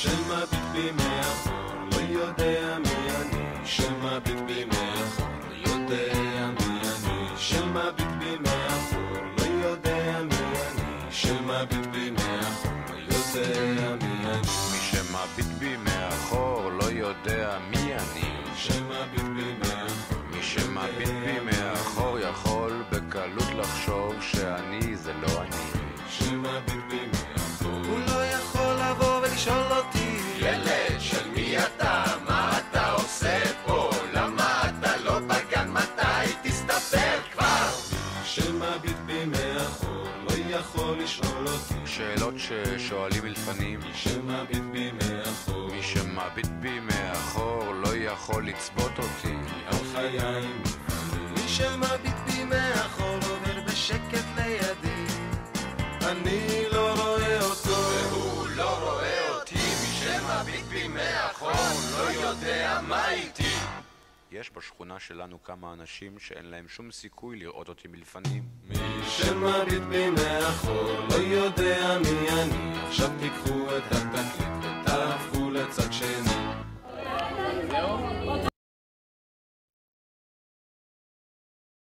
שמביט בי מאחור, לא יודע מי אני. שמביט בי מאחור, לא יודע מי אני. שמביט בי מאחור, לא יודע מי אני. שמביט בי מאחור, לא יודע מי אני. מי שמביט בי מאחור לא יודע מי אני. שמביט בי מאחור, מי שמביט בי מאחור יכול בקלות לחשוב שאני זה לא אני. שמביט בי מאחור, הוא לא יכול לבוא ולשאול אותי, ילד של מי אתה? מה אתה עושה פה? למה אתה לא בגן? מתי תסתפר כבר? שמביט בי מאחור, לא יכול לשאול אותי. שאלות ששואלים מלפנים. שמביט בי מאחור, מי שמביט בי מאחור לא יכול לצבות אותי. על חיי מי שמביט בי מאחור עובר בשקט לידי, אני לא רואה אותו והוא לא רואה אותי. מי שמביט בי מאחור לא יודע מה איתי. יש בשכונה שלנו כמה אנשים שאין להם שום סיכוי לראות אותי מלפנים. מי שמביט בי מאחור, לא יודע מי אני. עכשיו תיקחו את